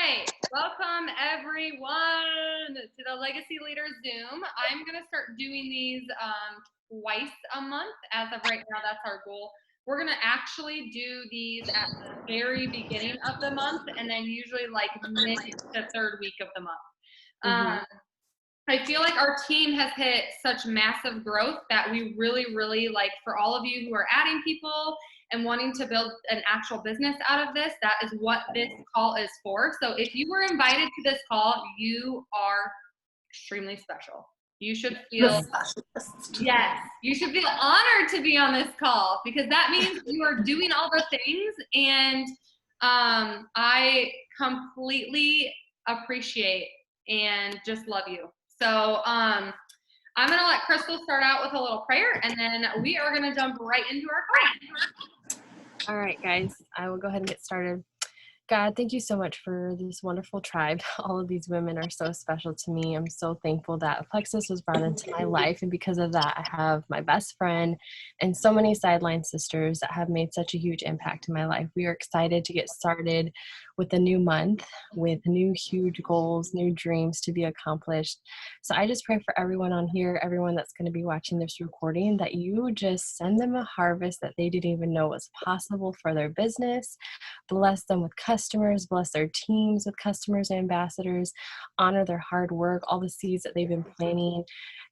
right, welcome everyone to the Legacy Leaders Zoom. I'm gonna start doing these twice a month. As of right now, that's our goal. We're gonna actually do these at the very beginning of the month, and then usually like mid to third week of the month. I feel like our team has hit such massive growth that we really like, for all of you who are adding people and wanting to build an actual business out of this, that is what this call is for. So if you were invited to this call, you are extremely special. You should feel, yes, you should feel honored to be on this call, because that means you are doing all the things, and I completely appreciate and just love you. So I'm gonna let Crystal start out with a little prayer, and then we are gonna jump right into our call. All right, guys, I will go ahead and get started. God, thank you so much for this wonderful tribe. All of these women are so special to me. I'm so thankful that Plexus was brought into my life, and because of that, I have my best friend and so many sideline sisters that have made such a huge impact in my life. We are excited to get started with a new month, with new huge goals, new dreams to be accomplished. So I just pray for everyone on here, everyone that's going to be watching this recording, that you just send them a harvest that they didn't even know was possible for their business. Bless them with customers, bless their teams with customers and ambassadors, honor their hard work, all the seeds that they've been planting.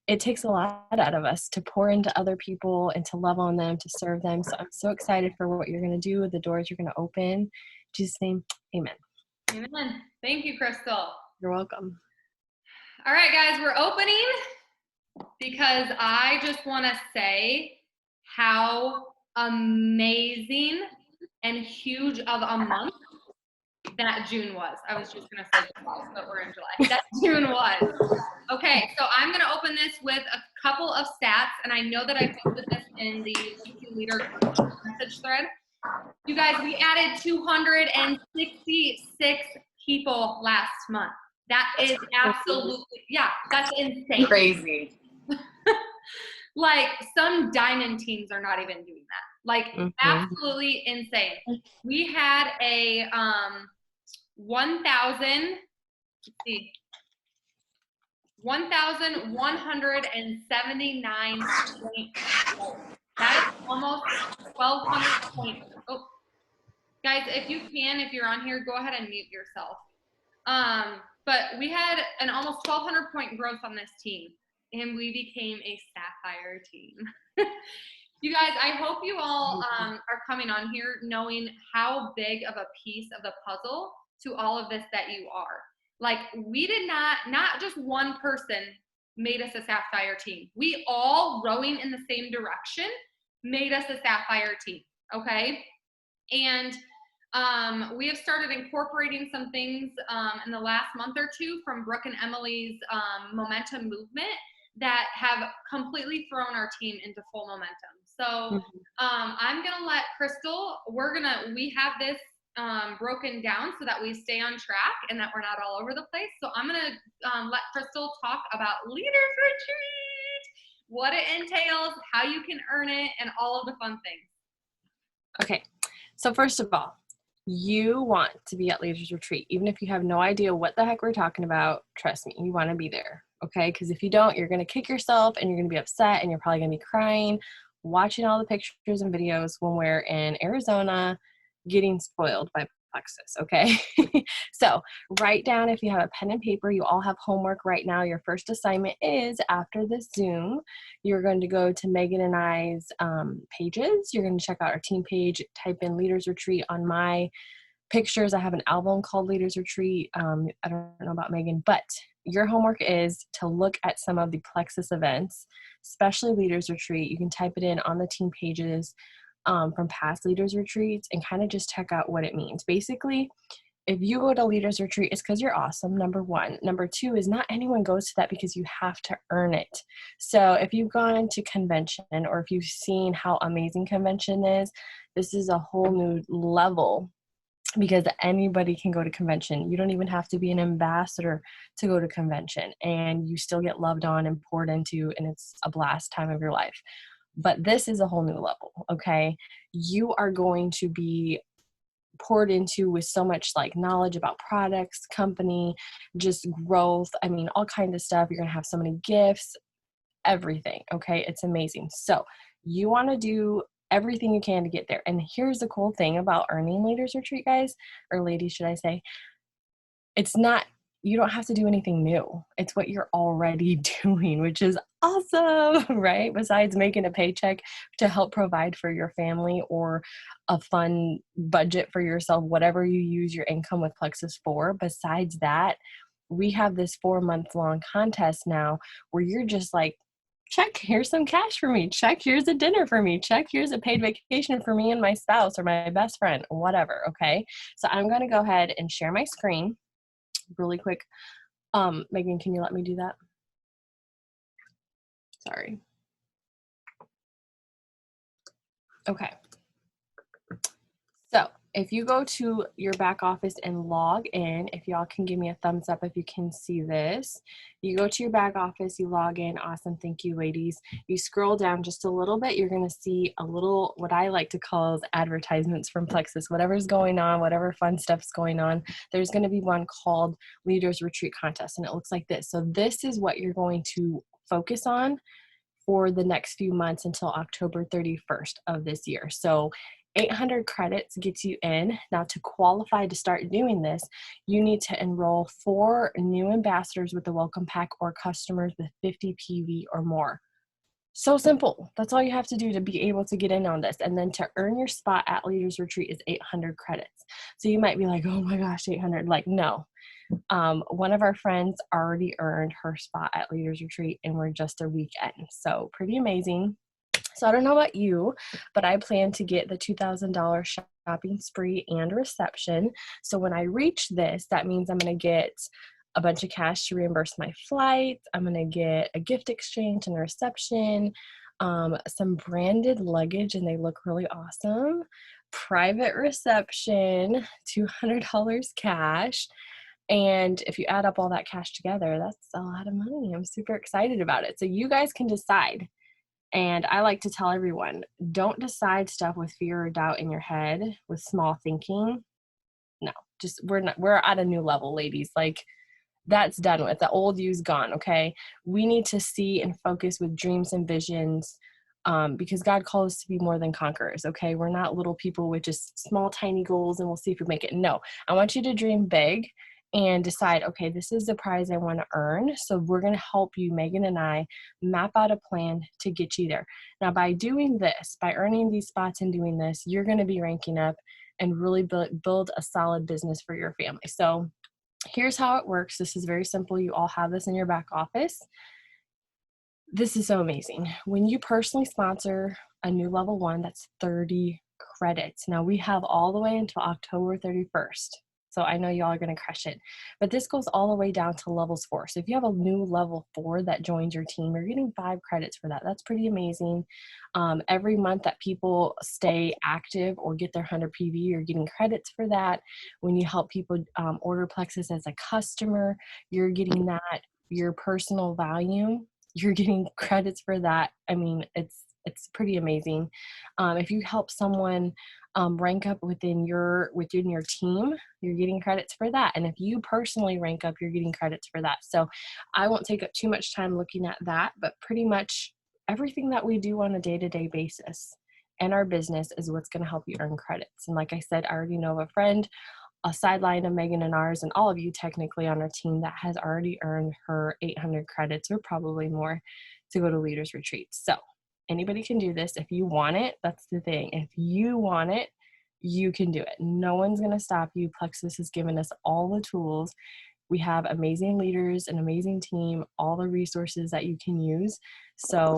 It takes a lot out of us to pour into other people and to love on them, to serve them. So I'm so excited for what you're going to do, the doors you're going to open. In Jesus' name, amen. Amen. Thank you, Crystal. You're welcome. All right, guys, we're opening because I just want to say how amazing and huge of a month that June was. I was just going to say July, but we're in July. That June was. Okay, so I'm going to open this with a couple of stats, and I know that I posted this in the Leader message thread. You guys, we added 266 people last month. That is absolutely, yeah, that's insane. Crazy. Like, some diamond teams are not even doing that. Like, absolutely insane. We had a 1,179 points. That is almost 1,200 points. Oh, guys, if you can, if you're on here, go ahead and mute yourself. But we had an almost 1,200 point growth on this team, and we became a Sapphire team. You guys, I hope you all are coming on here knowing how big of a piece of the puzzle to all of this that you are. Like, we did not just one person made us a Sapphire team. We all, rowing in the same direction, made us a Sapphire team, okay? And we have started incorporating some things in the last month or two from Brooke and Emily's momentum movement that have completely thrown our team into full momentum. So I'm gonna let Crystal, we have this broken down so that we stay on track and that we're not all over the place. So I'm gonna let Crystal talk about Leaders Retreat, what it entails, how you can earn it, and all of the fun things. Okay, so first of all, you want to be at Leaders Retreat. Even if you have no idea what the heck we're talking about, trust me, you want to be there, okay? Because if you don't, you're going to kick yourself and you're going to be upset and you're probably going to be crying, watching all the pictures and videos when we're in Arizona getting spoiled by Plexus, okay? So write down, if you have a pen and paper, you all have homework right now. Your first assignment is, after this Zoom, you're going to go to Megan and I's pages. You're going to check out our team page, type in Leaders Retreat. On my pictures, I have an album called Leaders Retreat. I don't know about Megan, but your homework is to look at some of the Plexus events, especially Leaders Retreat. You can type it in on the team pages from past Leaders Retreats and kind of just check out what it means. Basically, if you go to Leaders Retreat, it's because you're awesome, number one. Number two is, not anyone goes to that because you have to earn it. So if you've gone to convention, or if you've seen how amazing convention is, this is a whole new level, because anybody can go to convention. You don't even have to be an ambassador to go to convention, and you still get loved on and poured into, and it's a blast time of your life. But this is a whole new level, okay? You are going to be poured into with so much like knowledge about products, company, just growth. I mean, all kinds of stuff. You're going to have so many gifts, everything. Okay. It's amazing. So you want to do everything you can to get there. And here's the cool thing about earning Leaders Retreat, guys, or ladies, should I say, it's not, you don't have to do anything new. It's what you're already doing, which is awesome, right? Besides making a paycheck to help provide for your family or a fun budget for yourself, whatever you use your income with Plexus for. Besides that, we have this 4-month-long contest now where you're just like, check, here's some cash for me. Check, here's a dinner for me. Check, here's a paid vacation for me and my spouse or my best friend, whatever, okay? So I'm going to go ahead and share my screen really quick. Megan, can you let me do that? Sorry. Okay. So if you go to your back office and log in, if y'all can give me a thumbs up if you can see this. You go to your back office, you log in. Awesome. Thank you, ladies. You scroll down just a little bit. You're going to see a little, what I like to call as advertisements from Plexus. Whatever's going on, whatever fun stuff's going on, there's going to be one called Leaders Retreat Contest. And it looks like this. So this is what you're going to focus on for the next few months until October 31st of this year. So 800 credits gets you in. Now, to qualify to start doing this, you need to enroll 4 new ambassadors with the welcome pack or customers with 50 PV or more. So simple. That's all you have to do to be able to get in on this. And then to earn your spot at Leaders Retreat is 800 credits. So you might be like, oh my gosh, 800. Like, no. One of our friends already earned her spot at Leaders Retreat and we're just a week in. So pretty amazing. So I don't know about you, but I plan to get the $2,000 shopping spree and reception. So when I reach this, that means I'm going to get a bunch of cash to reimburse my flight. I'm going to get a gift exchange and a reception, some branded luggage, and they look really awesome. Private reception, $200 cash. And if you add up all that cash together, that's a lot of money. I'm super excited about it. So you guys can decide. And I like to tell everyone, don't decide stuff with fear or doubt in your head, with small thinking. No, just we're at a new level, ladies. Like, that's done with. The old you's gone, okay? We need to see and focus with dreams and visions, because God calls us to be more than conquerors, okay? We're not little people with just small, tiny goals and we'll see if we make it. No, I want you to dream big and decide, okay, this is the prize I want to earn. So we're going to help you, Megan and I, map out a plan to get you there. Now, by doing this, by earning these spots and doing this, you're going to be ranking up and really build a solid business for your family. So here's how it works. This is very simple. You all have this in your back office. This is so amazing. When you personally sponsor a new level 1, that's 30 credits. Now we have all the way until October 31st. So I know y'all are going to crush it, but this goes all the way down to levels 4. So if you have a new level 4 that joins your team, you're getting 5 credits for that. That's pretty amazing. Every month that people stay active or get their 100 PV, you're getting credits for that. When you help people order Plexus as a customer, you're getting that. Your personal value, you're getting credits for that. I mean, it's pretty amazing. If you help someone rank up within your team, you're getting credits for that. And if you personally rank up, you're getting credits for that. So I won't take up too much time looking at that, but pretty much everything that we do on a day-to-day basis in our business is what's going to help you earn credits. And like I said, I already know of a friend, a sideline of Megan and ours, and all of you technically on our team that has already earned her 800 credits or probably more to go to Leaders Retreat. So anybody can do this. If you want it, that's the thing. If you want it, you can do it. No one's going to stop you. Plexus has given us all the tools. We have amazing leaders, an amazing team, all the resources that you can use. So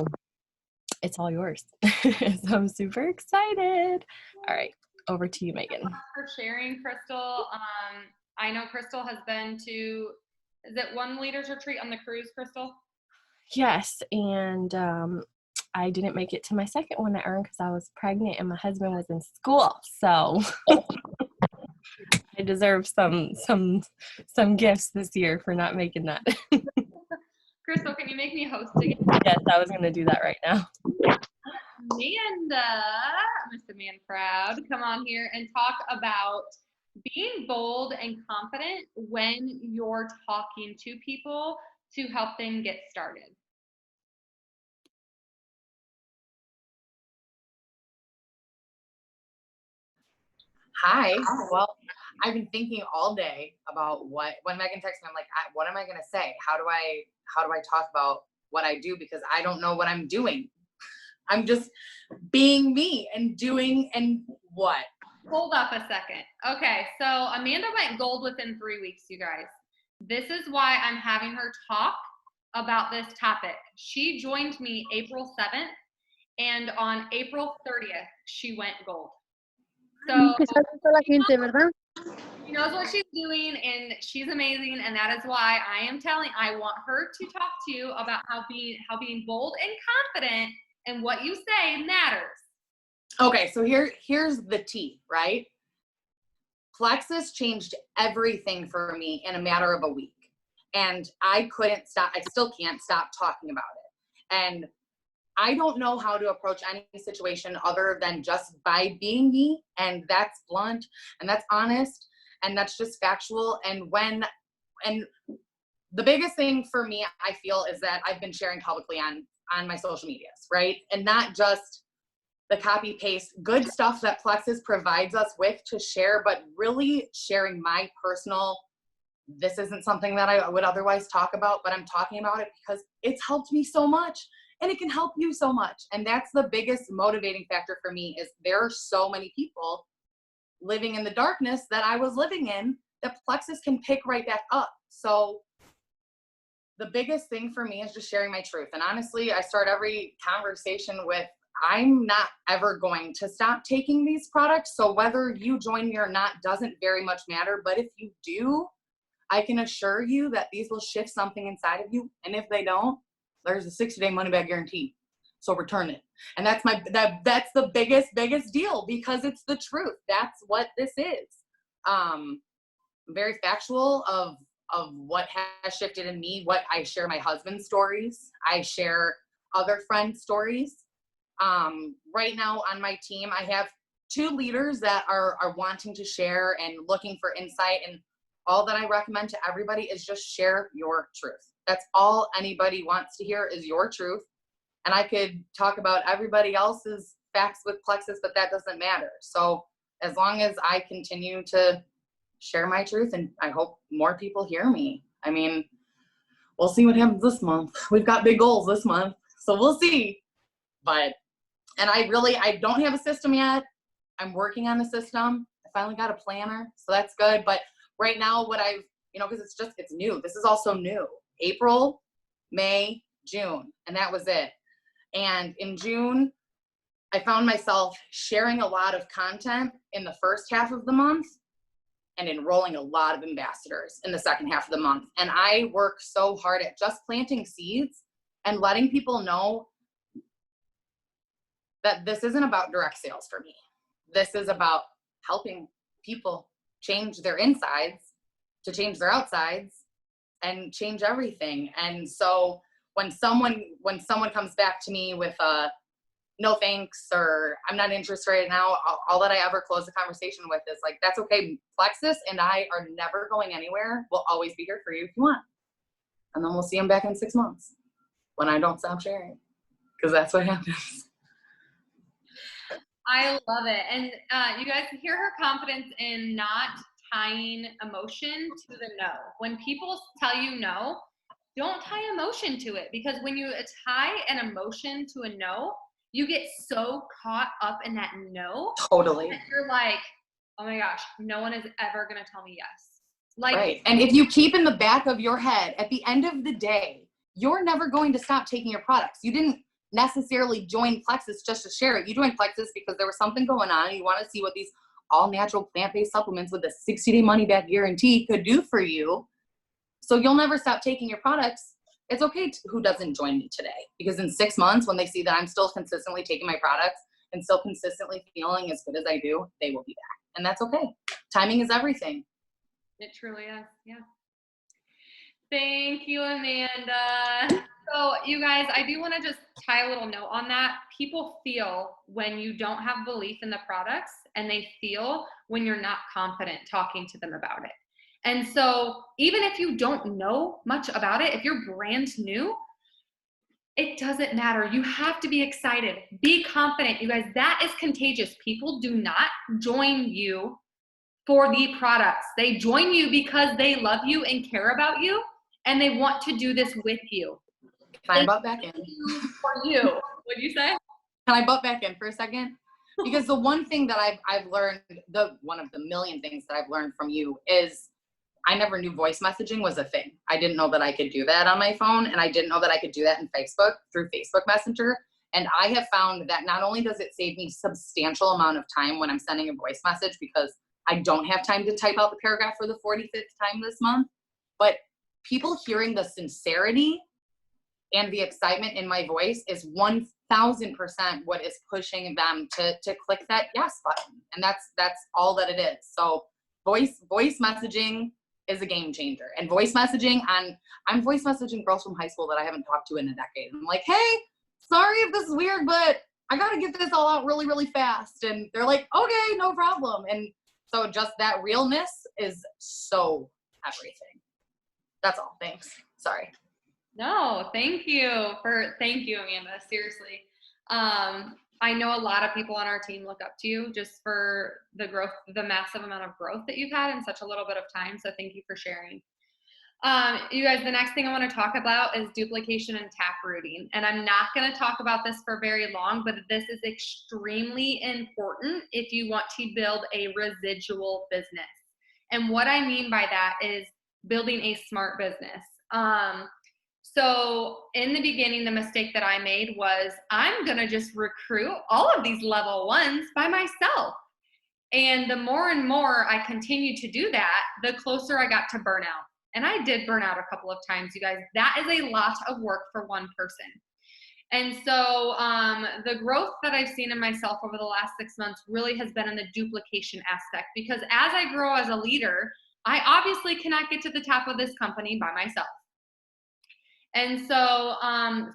it's all yours. So I'm super excited. All right, over to you, Megan. Thanks for sharing, Crystal. I know Crystal has been to, is it one Leaders Retreat on the cruise, Crystal? Yes, and I didn't make it to my second one I earned because I was pregnant and my husband was in school. So I deserve some gifts this year for not making that. Crystal, can you make me host again? Yes, I was going to do that right now. Amanda, Miss Amanda Proud, come on here and talk about being bold and confident when you're talking to people to help them get started. Hi. Well, I've been thinking all day about when Megan texts me, I'm like, what am I going to say? How do I talk about what I do? Because I don't know what I'm doing. I'm just being me and doing and what? Hold up a second. Okay, so Amanda went gold within 3 weeks, you guys. This is why I'm having her talk about this topic. She joined me April 7th, and on April 30th, she went gold. So she knows what she's doing, and she's amazing, and that is why I want her to talk to you about how being bold and confident and what you say matters. Okay, so here's the tea, right? Plexus changed everything for me in a matter of a week. And I still can't stop talking about it. And I don't know how to approach any situation other than just by being me. And that's blunt and that's honest and that's just factual. And the biggest thing for me, I feel, is that I've been sharing publicly on my social medias, right? And not just the copy paste good stuff that Plexus provides us with to share, but really sharing my personal, this isn't something that I would otherwise talk about, but I'm talking about it because it's helped me so much and it can help you so much. And that's the biggest motivating factor for me, is there are so many people living in the darkness that I was living in that Plexus can pick right back up. So the biggest thing for me is just sharing my truth. And honestly, I start every conversation with, I'm not ever going to stop taking these products. So whether you join me or not doesn't very much matter. But if you do, I can assure you that these will shift something inside of you. And if they don't, there's a 60-day money back guarantee. So return it. And that's the biggest deal, because it's the truth. That's what this is. Very factual of what has shifted in me. What I share my husband's stories. I share other friends' stories. Right now on my team, I have 2 leaders that are wanting to share and looking for insight. And all that I recommend to everybody is just share your truth. That's all anybody wants to hear, is your truth. And I could talk about everybody else's facts with Plexus, but that doesn't matter. So as long as I continue to share my truth, and I hope more people hear me. I mean, we'll see what happens this month. We've got big goals this month, so we'll see. And I don't have a system yet. I'm working on a system. I finally got a planner, so that's good. But right now, because it's new. This is also new. April, May, June, and that was it. And in June, I found myself sharing a lot of content in the first half of the month and enrolling a lot of ambassadors in the second half of the month. And I work so hard at just planting seeds and letting people know that this isn't about direct sales for me. This is about helping people change their insides to change their outsides and change everything. And so when someone comes back to me with no thanks, or I'm not interested right now, all that I ever close the conversation with is like, that's okay. Plexus and I are never going anywhere. We'll always be here for you if you want. And then we'll see them back in 6 months when I don't stop sharing, because that's what happens. I love it. And you guys hear her confidence in not tying emotion to the no. When people tell you no, don't tie emotion to it, because when you tie an emotion to a no, you get so caught up in that no. Totally. That you're like, oh my gosh, no one is ever going to tell me yes. Like, right. And if you keep in the back of your head, at the end of the day, you're never going to stop taking your products. You didn't necessarily join Plexus just to share it. You joined Plexus because there was something going on and you want to see what these all natural plant-based supplements with a 60-day money back guarantee could do for you. So you'll never stop taking your products. It's okay who doesn't join me today, because in 6 months, when they see that I'm still consistently taking my products and still consistently feeling as good as I do, they will be back. And that's okay. Timing is everything. It truly is. Yeah. Thank you, Amanda. So, you guys, I do want to just tie a little note on that. People feel when you don't have belief in the products, and they feel when you're not confident talking to them about it. And so, even if you don't know much about it, if you're brand new, it doesn't matter. You have to be excited. Be confident, you guys. That is contagious. People do not join you for the products. They join you because they love you and care about you, and they want to do this with you. Can I butt back in? For you. What do you say? Can I butt back in for a second? Because the one thing that I've learned, one of the million things that I've learned from you is I never knew voice messaging was a thing. I didn't know that I could do that on my phone, and I didn't know that I could do that in Facebook through Facebook Messenger. And I have found that not only does it save me substantial amount of time when I'm sending a voice message, because I don't have time to type out the paragraph for the 45th time this month, but people hearing the sincerity and the excitement in my voice is 1000% what is pushing them to click that yes button. And that's all that it is. So voice messaging is a game changer. And voice messaging I'm voice messaging girls from high school that I haven't talked to in a decade. I'm like, hey, sorry if this is weird, but I got to get this all out really, really fast. And they're like, okay, no problem. And so just that realness is so everything. That's all. Thanks. Sorry. No, thank you, Amanda. Seriously. I know a lot of people on our team look up to you just for the growth, the massive amount of growth that you've had in such a little bit of time. So thank you for sharing. You guys, the next thing I want to talk about is duplication and taprooting. And I'm not going to talk about this for very long, but this is extremely important if you want to build a residual business. And what I mean by that is building a smart business. So in the beginning, the mistake that I made was I'm going to just recruit all of these level ones by myself. And the more and more I continued to do that, the closer I got to burnout. And I did burn out a couple of times, you guys. That is a lot of work for one person. And so the growth that I've seen in myself over the last 6 months really has been in the duplication aspect, because as I grow as a leader, I obviously cannot get to the top of this company by myself. And so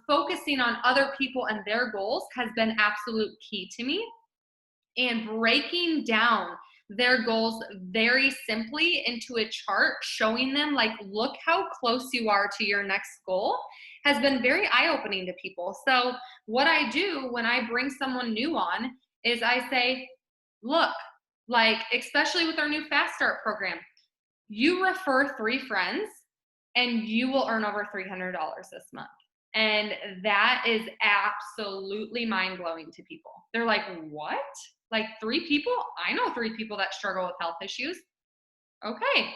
focusing on other people and their goals has been absolute key to me, and breaking down their goals very simply into a chart, showing them like, look how close you are to your next goal, has been very eye-opening to people. So what I do when I bring someone new on is I say, look, like, especially with our new Fast Start program, you refer 3 friends and you will earn over $300 this month. And that is absolutely mind-blowing to people. They're like, what? Like 3 people? I know 3 people that struggle with health issues. Okay.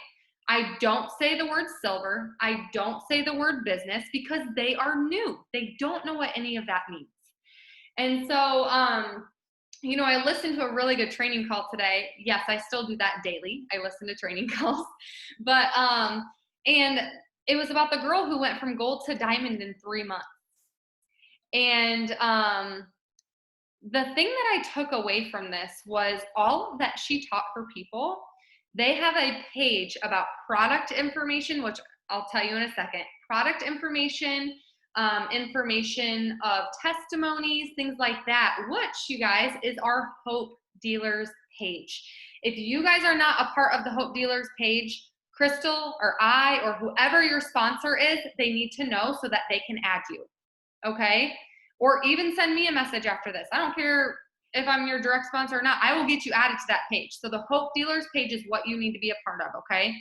I don't say the word silver. I don't say the word business, because they are new. They don't know what any of that means. And so, you know, I listened to a really good training call today. Yes, I still do that daily. I listen to training calls, but, and it was about the girl who went from gold to diamond in 3 months. And, the thing that I took away from this was all that she taught her people. They have a page about product information, which I'll tell you in a second. Product information, information of testimonies, things like that, which, you guys, is our Hope Dealers page. If you guys are not a part of the Hope Dealers page, Crystal or I or whoever your sponsor is, they need to know so that they can add you, okay? Or even send me a message after this. I don't care if I'm your direct sponsor or not. I will get you added to that page. So the Hope Dealers page is what you need to be a part of, okay?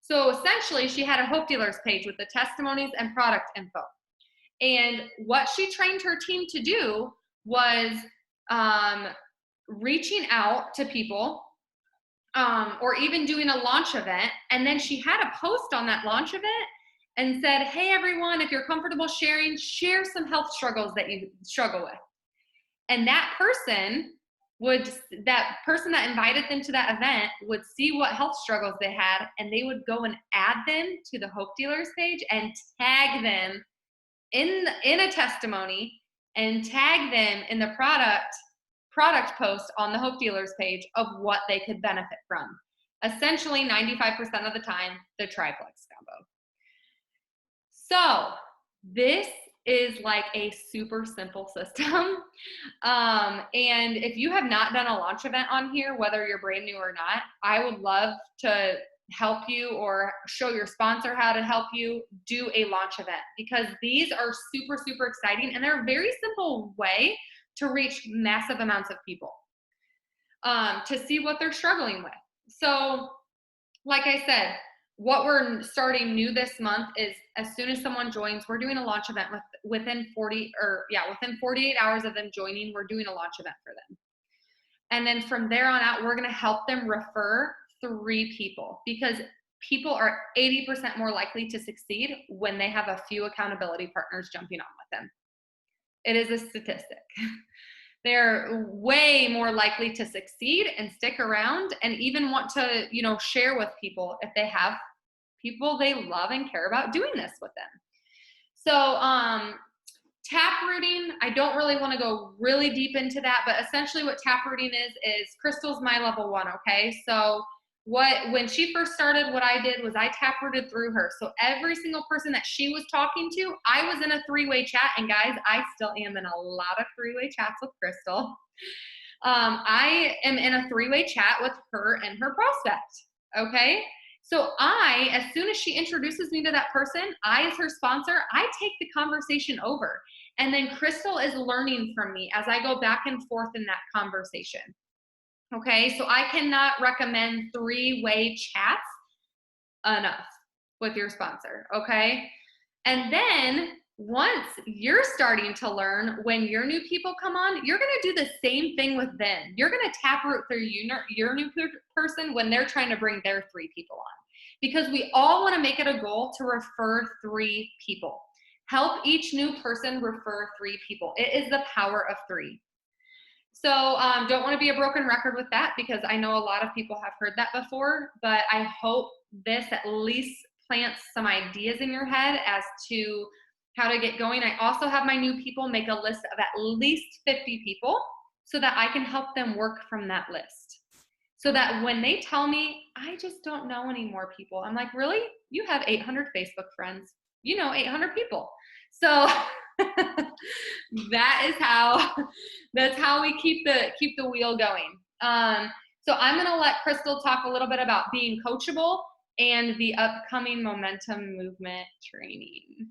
So essentially, she had a Hope Dealers page with the testimonies and product info. And what she trained her team to do was reaching out to people, or even doing a launch event. And then she had a post on that launch event and said, hey, everyone, if you're comfortable sharing, share some health struggles that you struggle with. And that person that invited them to that event would see what health struggles they had, and they would go and add them to the Hope Dealers page and tag them in a testimony, and tag them in the product post on the Hope Dealers page of what they could benefit from. Essentially, 95% of the time, the triplex combo. So this is like a super simple system. And if you have not done a launch event on here, whether you're brand new or not, I would love to help you or show your sponsor how to help you do a launch event, because these are super, super exciting and they're a very simple way to reach massive amounts of people, to see what they're struggling with. So like I said, what we're starting new this month is as soon as someone joins, we're doing a launch event within 48 hours of them joining, we're doing a launch event for them. And then from there on out, we're going to help them refer 3 people, because people are 80% more likely to succeed when they have a few accountability partners jumping on with them. It is a statistic. They're way more likely to succeed and stick around and even want to, share with people if they have people they love and care about doing this with them. So, taprooting, I don't really want to go really deep into that, but essentially what taprooting is Crystal's my level 1, okay? So when she first started, what I did was I taprooted through her. So every single person that she was talking to, I was in a 3-way chat. And guys, I still am in a lot of 3-way chats with Crystal. I am in a 3-way chat with her and her prospect, okay? So as soon as she introduces me to that person, I, as her sponsor, I take the conversation over. And then Crystal is learning from me as I go back and forth in that conversation. Okay, so I cannot recommend 3-way chats enough with your sponsor, okay? And then once you're starting to learn, when your new people come on, you're gonna do the same thing with them. You're gonna taproot through your new person when they're trying to bring their 3 people on. Because we all wanna make it a goal to refer 3 people. Help each new person refer 3 people. It is the power of 3. So don't want to be a broken record with that, because I know a lot of people have heard that before, but I hope this at least plants some ideas in your head as to how to get going. I also have my new people make a list of at least 50 people so that I can help them work from that list. So that when they tell me, I just don't know any more people, I'm like, really? You have 800 Facebook friends. 800 people. So that's how we keep the wheel going. So I'm going to let Crystal talk a little bit about being coachable and the upcoming momentum movement training.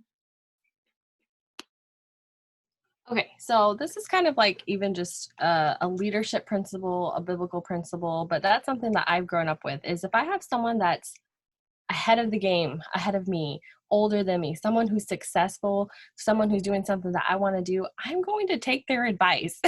Okay, so this is kind of like even just a leadership principle, a biblical principle, but that's something that I've grown up with, is if I have someone that's ahead of the game, ahead of me, older than me, someone who's successful, someone who's doing something that I want to do, I'm going to take their advice.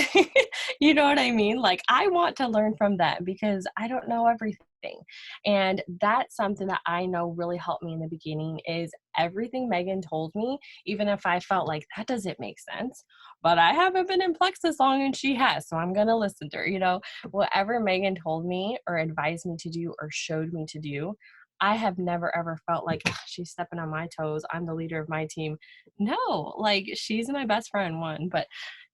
You know what I mean? Like, I want to learn from them because I don't know everything. And that's something that I know really helped me in the beginning, is everything Megan told me, even if I felt like that doesn't make sense, but I haven't been in Plex as long as she has, so I'm going to listen to her. Whatever Megan told me or advised me to do or showed me to do, I have never ever felt like she's stepping on my toes, I'm the leader of my team. No, like, she's my best friend, 1, but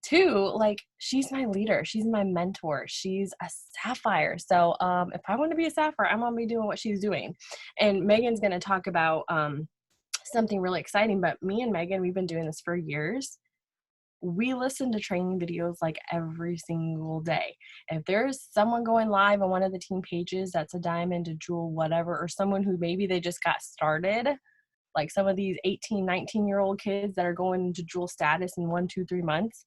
2, like, she's my leader, she's my mentor, she's a sapphire. So if I want to be a sapphire, I'm gonna be doing what she's doing. And Megan's gonna talk about something really exciting, but me and Megan, we've been doing this for years. We listen to training videos like every single day. If there's someone going live on one of the team pages that's a diamond, a jewel, whatever, or someone who maybe they just got started, like some of these 18, 19-year-old kids that are going into jewel status in 1, 2, 3 months,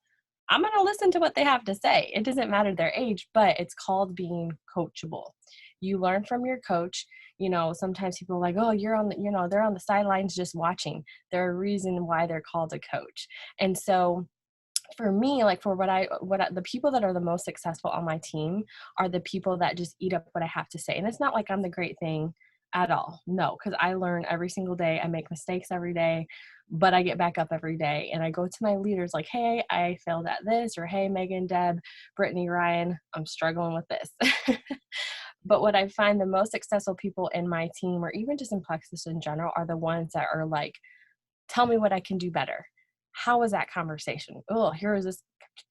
I'm going to listen to what they have to say. It doesn't matter their age, but it's called being coachable. You learn from your coach. Sometimes people are like, oh, they're on the sidelines just watching. There's a reason why they're called a coach. And so for me, like, for the people that are the most successful on my team are the people that just eat up what I have to say. And it's not like I'm the great thing at all. No, because I learn every single day. I make mistakes every day, but I get back up every day. And I go to my leaders like, hey, I failed at this, or hey, Megan, Deb, Brittany, Ryan, I'm struggling with this. But what I find the most successful people in my team, or even just in Plexus in general, are the ones that are like, tell me what I can do better. how was that conversation? Oh, here was this,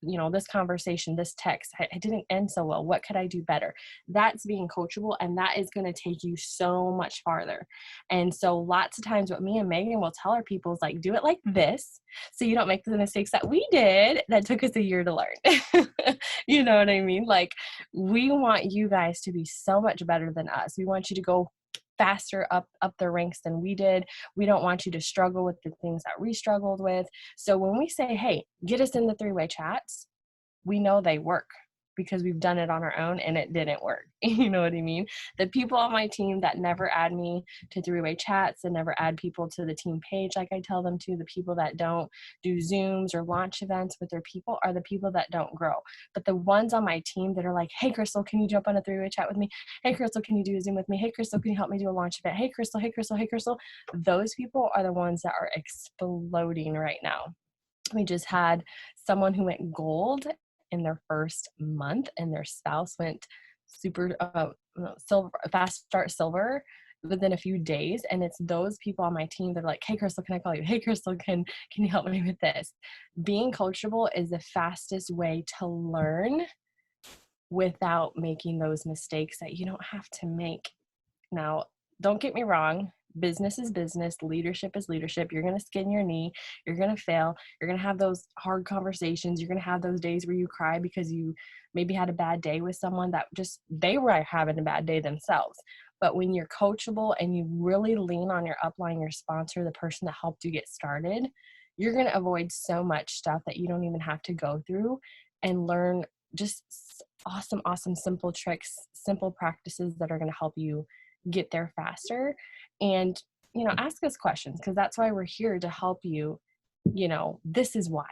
this conversation, this text, it didn't end so well. What could I do better? That's being coachable, and that is going to take you so much farther. And so lots of times what me and Megan will tell our people is like, do it like this, so you don't make the mistakes that we did that took us a year to learn. You know what I mean? Like, we want you guys to be so much better than us. We want you to go faster up the ranks than we did. We don't want you to struggle with the things that we struggled with. So when we say, hey, get us in the three-way chats, we know they work because we've done it on our own and it didn't work. You know what I mean? The people on my team that never add me to three-way chats and never add people to the team page like I tell them to, the people that don't do Zooms or launch events with their people are the people that don't grow. But the ones on my team that are like, hey, Crystal, can you jump on a three-way chat with me? Hey, Crystal, can you do a Zoom with me? Hey, Crystal, can you help me do a launch event? Hey, Crystal, hey, Crystal, hey, Crystal. Those people are the ones that are exploding right now. We just had someone who went gold in their first month, and their spouse went super silver, fast start silver within a few days. And it's those people on my team that are like, hey, Crystal, can I call you? Hey, Crystal, can you help me with this? Being coachable is the fastest way to learn without making those mistakes that you don't have to make. Now, don't get me wrong. Business is business. Leadership is leadership. You're going to skin your knee. You're going to fail. You're going to have those hard conversations. You're going to have those days where you cry because you maybe had a bad day with someone that just, they were having a bad day themselves. But when you're coachable and you really lean on your upline, your sponsor, the person that helped you get started, you're going to avoid so much stuff that you don't even have to go through and learn just awesome, simple tricks, simple practices that are going to help you get there faster. And, ask us questions, because that's why we're here, to help you, this is why,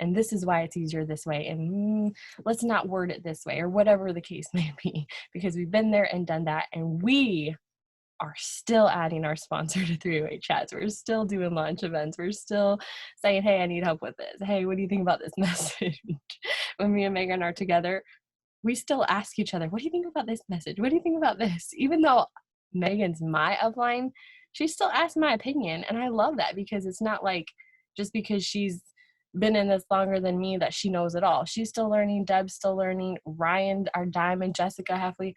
and this is why it's easier this way, and let's not word it this way, or whatever the case may be, because we've been there and done that, and we are still adding our sponsor to three-way chats. We're still doing launch events. We're still saying, hey, I need help with this. Hey, what do you think about this message? When me and Megan are together, we still ask each other, what do you think about this message? What do you think about this? Even though Megan's my upline, she still asks my opinion. And I love that, because it's not like just because she's been in this longer than me that she knows it all. She's still learning. Deb's still learning. Ryan, our diamond, Jessica Heffley.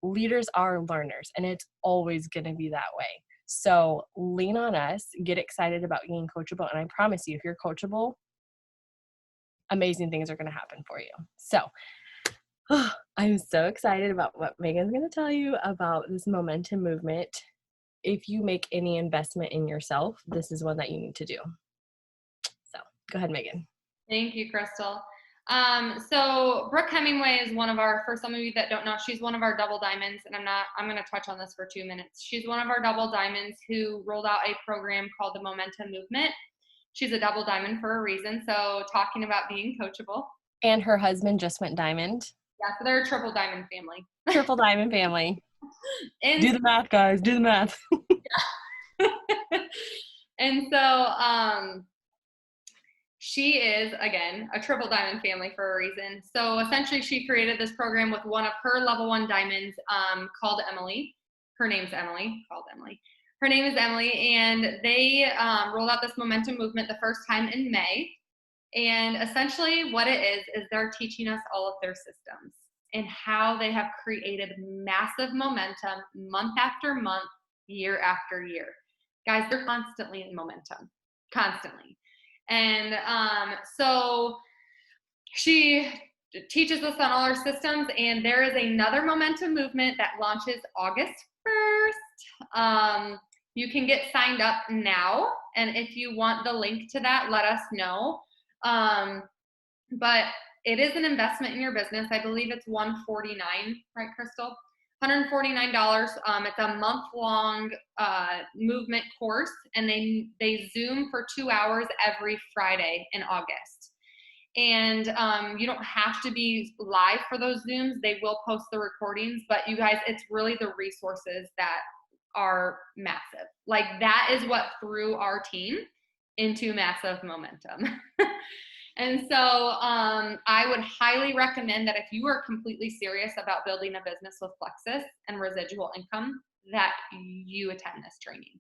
Leaders are learners, and it's always going to be that way. So lean on us, get excited about being coachable. And I promise you, if you're coachable, amazing things are going to happen for you. So I'm so excited about what Megan's going to tell you about this momentum movement. If you make any investment in yourself, this is one that you need to do. So go ahead, Megan. Thank you, Crystal. So Brooke Hemingway is one of our, for some of you that don't know, she's one of our double diamonds, and I'm going to touch on this for 2 minutes. She's one of our double diamonds who rolled out a program called the Momentum Movement. She's a double diamond for a reason. So talking about being coachable. And her husband just went diamond. Yeah, so they're a triple diamond family. Triple diamond family. And do the math, guys. Do the math. And so she is, again, a triple diamond family for a reason. So essentially she created this program with one of her level 1 diamonds called Emily. Her name's Emily, called Emily. Her name is Emily, and they rolled out this momentum movement the first time in May. And essentially what it is they're teaching us all of their systems and how they have created massive momentum month after month, year after year. Guys, they're constantly in momentum, constantly. And so she teaches us on all our systems, and there is another momentum movement that launches August 1st. You can get signed up now, and if you want the link to that, let us know. But it is an investment in your business. I believe it's $149, right, Crystal? $149. It's a month-long movement course, and they Zoom for 2 hours every Friday in August. And you don't have to be live for those Zooms. They will post the recordings, but you guys, it's really the resources that are massive. Like, that is what threw our team into massive momentum. And so I would highly recommend that if you are completely serious about building a business with Plexus and residual income, that you attend this training.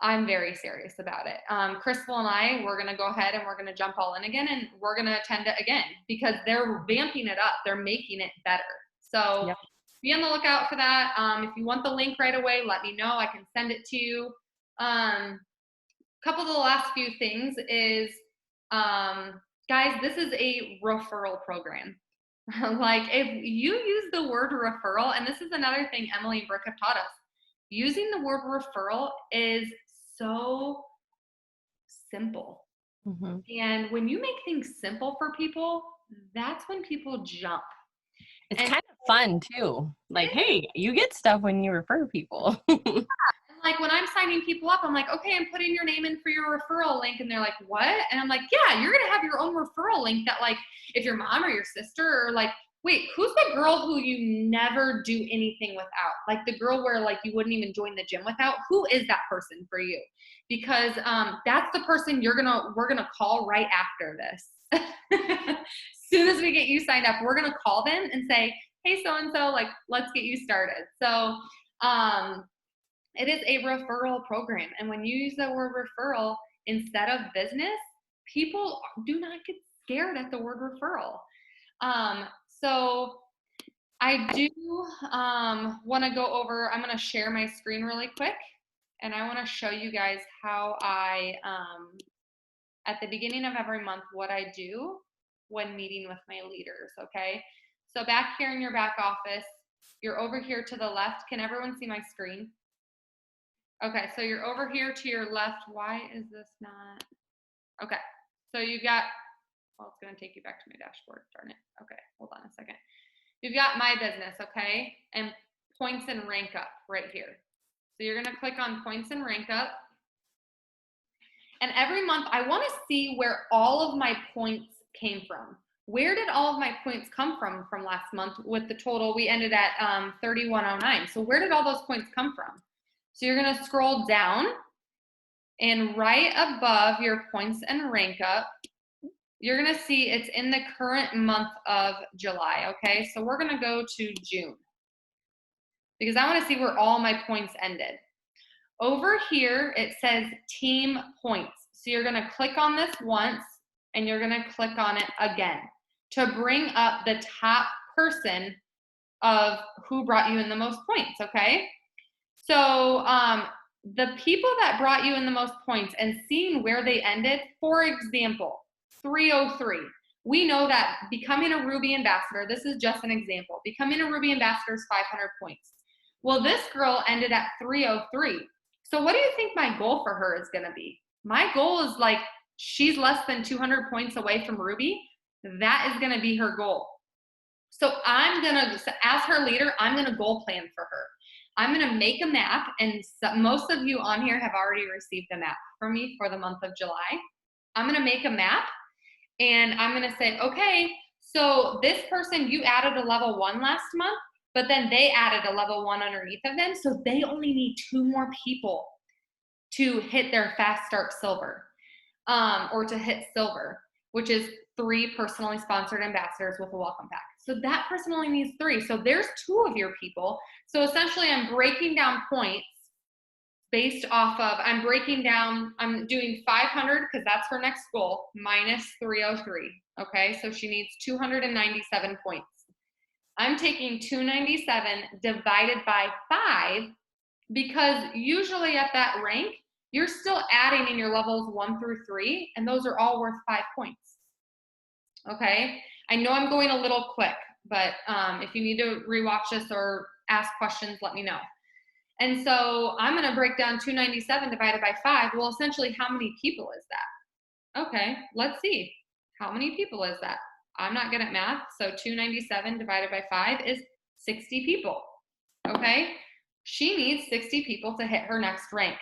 I'm very serious about it. Crystal and I, we're going to go ahead and we're going to jump all in again, and we're going to attend it again because they're vamping it up. They're making it better. So Yep. be on the lookout for that. If you want the link right away, let me know. I can send it to you. Couple of the last few things is, guys, this is a referral program. Like if you use the word referral, and this is another thing Emily and Brooke have taught us, using the word referral is so simple. Mm-hmm. And when you make things simple for people, that's when people jump. It's And kind of fun too. Like, hey, you get stuff when you refer people. like when I'm signing people up, I'm like, okay, I'm putting your name in for your referral link. And they're like, what? And I'm like, yeah, you're going to have your own referral link that like, if your mom or your sister or like, wait, who's the girl who you never do anything without? Like the girl where like you wouldn't even join the gym without? Who is that person for you? Because that's the person we're gonna call right after this. As soon as we get you signed up, we're gonna call them and say, hey, so-and-so, like, let's get you started. So it is a referral program. And when you use the word referral instead of business, people do not get scared at the word referral. So I do want to go over, I'm going to share my screen really quick, and I want to show you guys how I, at the beginning of every month, what I do when meeting with my leaders, okay? So back here in your back office, you're over here to the left. Can everyone see my screen? Okay, so you're over here to your left. Why is this not? Okay, so you got, well, it's going to take you back to my dashboard. Darn it. Okay, hold on a second. You've got my business, okay? And points and rank up right here. So you're going to click on points and rank up. And every month, I want to see where all of my points came from. Where did all of my points come from last month with the total? We ended at 3109. So where did all those points come from? So you're going to scroll down, and right above your points and rank up, you're going to see it's in the current month of July, okay? So we're going to go to June because I want to see where all my points ended. Over here, it says team points. So you're going to click on this once, and you're going to click on it again to bring up the top person of who brought you in the most points, okay? So the people that brought you in the most points and seeing where they ended, for example, 303. We know that becoming a Ruby ambassador, this is just an example, becoming a Ruby ambassador is 500 points. Well, this girl ended at 303. So what do you think my goal for her is going to be? My goal is like, she's less than 200 points away from Ruby. That is going to be her goal. So I'm going to, as her leader, I'm going to goal plan for her. I'm going to make a map, and most of you on here have already received a map from me for the month of July. I'm going to make a map, and I'm going to say, okay, so this person, you added a level 1 last month, but then they added a level 1 underneath of them, so they only need 2 more people to hit their fast start silver, or to hit silver, which is 3 personally sponsored ambassadors with a welcome pack. So that person only needs 3. So there's 2 of your people. So essentially I'm breaking down points based off of, I'm doing 500 because that's her next goal, minus 303. Okay, so she needs 297 points. I'm taking 297 divided by 5 because usually at that rank, you're still adding in your levels 1 through 3, and those are all worth 5 points. Okay, I know I'm going a little quick, but if you need to rewatch this or ask questions, let me know. And so I'm going to break down 297 divided by 5. Well, essentially, how many people is that? Okay, let's see. How many people is that? I'm not good at math, so 297 divided by 5 is 60 people. Okay, she needs 60 people to hit her next rank.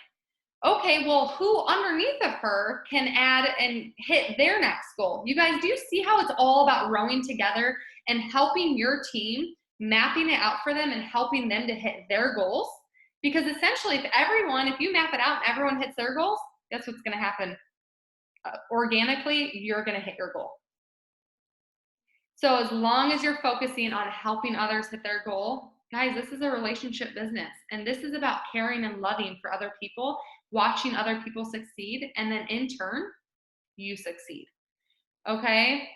Okay, well, who underneath of her can add and hit their next goal? You guys, do you see how it's all about rowing together and helping your team, mapping it out for them and helping them to hit their goals? Because essentially, if you map it out and everyone hits their goals, guess what's going to happen? Organically, you're going to hit your goal. So as long as you're focusing on helping others hit their goal, guys, this is a relationship business, and this is about caring and loving for other people watching other people succeed, and then in turn, you succeed. Okay.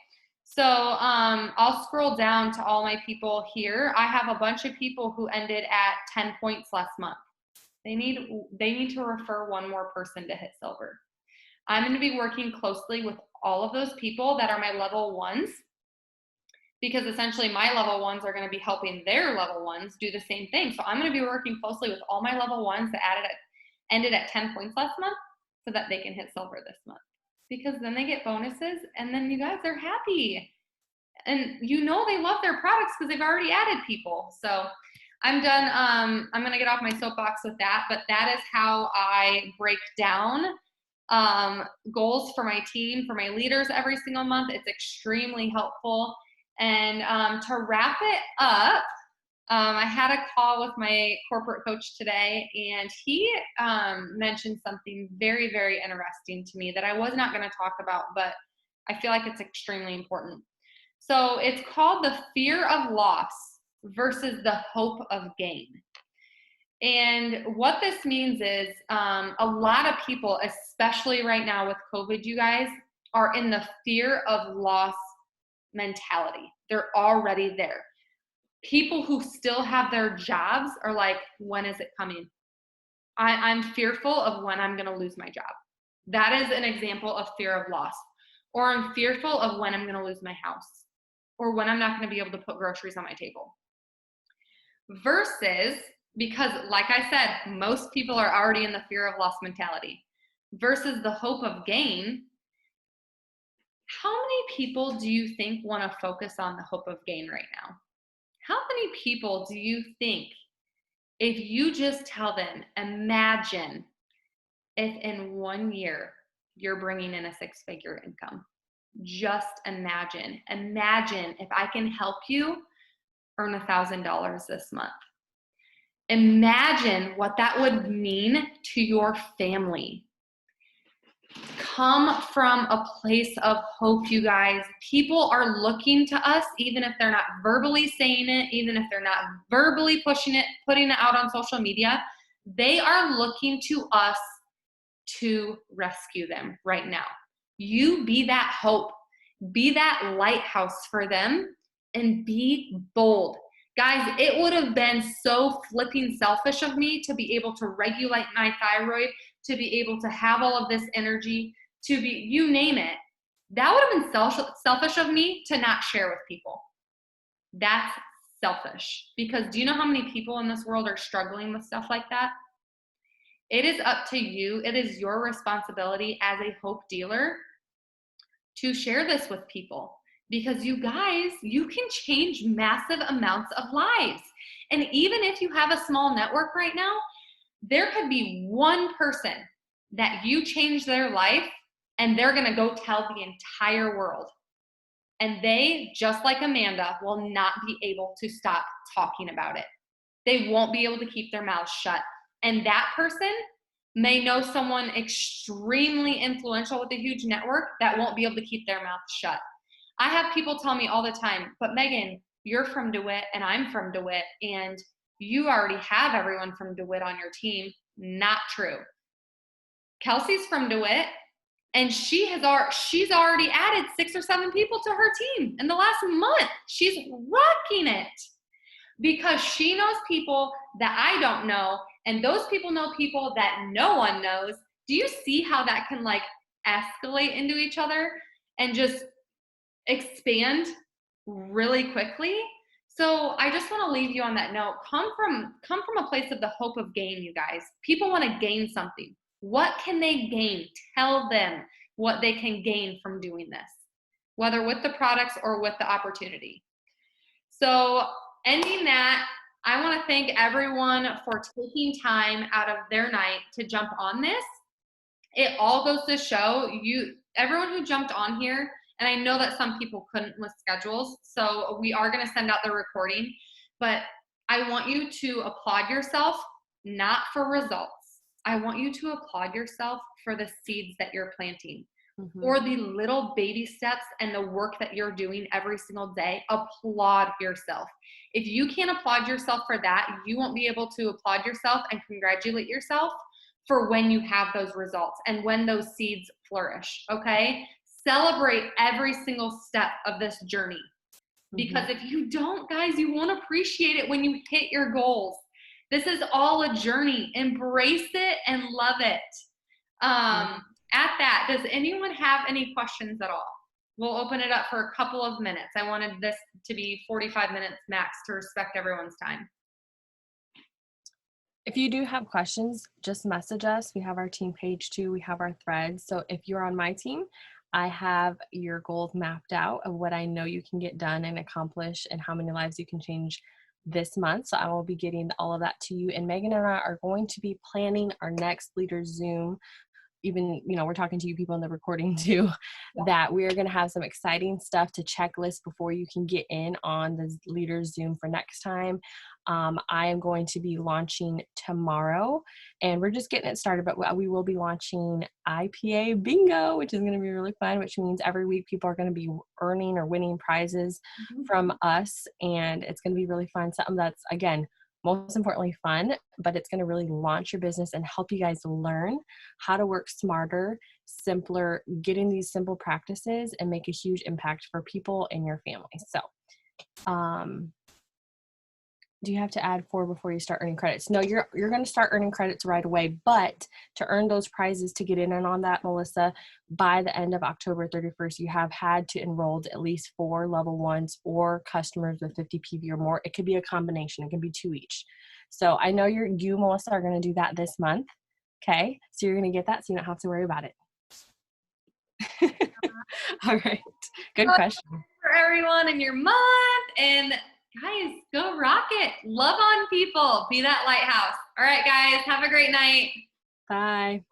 So I'll scroll down to all my people here. I have a bunch of people who ended at 10 points last month. They need to refer one more person to hit silver. I'm going to be working closely with all of those people that are my level ones, because essentially my level ones are going to be helping their level ones do the same thing. So I'm going to be working closely with all my level ones that ended at 10 points last month, so that they can hit silver this month, because then they get bonuses, and then you guys are happy. And you know they love their products because they've already added people. So I'm done. I'm going to get off my soapbox with that, but that is how I break down goals for my team, for my leaders every single month. It's extremely helpful. And to wrap it up, I had a call with my corporate coach today, and he mentioned something very, very interesting to me that I was not going to talk about, but I feel like it's extremely important. So it's called the fear of loss versus the hope of gain. And what this means is a lot of people, especially right now with COVID, you guys, are in the fear of loss mentality. They're already there. People who still have their jobs are like, when is it coming? I'm fearful of when I'm going to lose my job. That is an example of fear of loss. Or I'm fearful of when I'm going to lose my house, or when I'm not going to be able to put groceries on my table. Versus, because like I said, most people are already in the fear of loss mentality, versus the hope of gain. How many people do you think want to focus on the hope of gain right now? How many people do you think, if you just tell them, imagine if in 1 year you're bringing in a 6-figure income? Just imagine. Imagine if I can help you earn $1,000 this month. Imagine what that would mean to your family. Come from a place of hope, you guys. People are looking to us, even if they're not verbally saying it, even if they're not verbally pushing it, putting it out on social media. They are looking to us to rescue them right now. You be that hope. Be that lighthouse for them, and be bold. Guys, it would have been so flipping selfish of me to be able to regulate my thyroid, to be able to have all of this energy, to be, you name it. That would have been selfish of me to not share with people. That's selfish. Because do you know how many people in this world are struggling with stuff like that? It is up to you. It is your responsibility as a hope dealer to share this with people, because you guys, you can change massive amounts of lives. And even if you have a small network right now, there could be one person that you change their life, and they're going to go tell the entire world. And they, just like Amanda, will not be able to stop talking about it. They won't be able to keep their mouths shut. And that person may know someone extremely influential with a huge network that won't be able to keep their mouth shut. I have people tell me all the time, but Megan, you're from DeWitt and I'm from DeWitt, and you already have everyone from DeWitt on your team. Not true. Kelsey's from DeWitt, and she's already added 6 or 7 people to her team in the last month. She's rocking it because she knows people that I don't know, and those people know people that no one knows. Do you see how that can like escalate into each other and just expand really quickly? So I just want to leave you on that note. Come from a place of the hope of gain, you guys. People want to gain something. What can they gain? Tell them what they can gain from doing this, whether with the products or with the opportunity. So ending that, I want to thank everyone for taking time out of their night to jump on this. It all goes to show everyone who jumped on here, and I know that some people couldn't with schedules, so we are going to send out the recording, but I want you to applaud yourself, not for results. I want you to applaud yourself for the seeds that you're planting, or the little baby steps and the work that you're doing every single day. Applaud yourself. If you can't applaud yourself for that, you won't be able to applaud yourself and congratulate yourself for when you have those results and when those seeds flourish, okay? Celebrate every single step of this journey. Because if you don't, guys, you won't appreciate it when you hit your goals. This is all a journey. Embrace it and love it. At that, does anyone have any questions at all? We'll open it up for a couple of minutes. I wanted this to be 45 minutes max to respect everyone's time. If you do have questions, just message us. We have our team page too. We have our threads. So if you're on my team, I have your goals mapped out of what I know you can get done and accomplish and how many lives you can change this month. So I will be getting all of that to you. And Megan and I are going to be planning our next Leaders Zoom. Even, we're talking to you people in the recording too, that we're going to have some exciting stuff to checklist before you can get in on the Leaders Zoom for next time. I am going to be launching tomorrow, and we're just getting it started, but we will be launching IPA Bingo, which is going to be really fun, which means every week people are going to be earning or winning prizes from us, and it's going to be really fun. Something that's, again, most importantly, fun, but it's going to really launch your business and help you guys learn how to work smarter, simpler, get in these simple practices and make a huge impact for people in your family. So, do you have to add 4 before you start earning credits? No, you're going to start earning credits right away, but to earn those prizes, to get in and on that, Melissa, by the end of October 31st, you have had to enroll at least 4 level 1s or customers with 50 PV or more. It could be a combination. It can be 2 each. So I know you, Melissa, are going to do that this month. Okay. So you're going to get that so you don't have to worry about it. All right. Good question. For everyone in your month, and guys, go rock it. Love on people. Be that lighthouse. All right, guys, have a great night. Bye.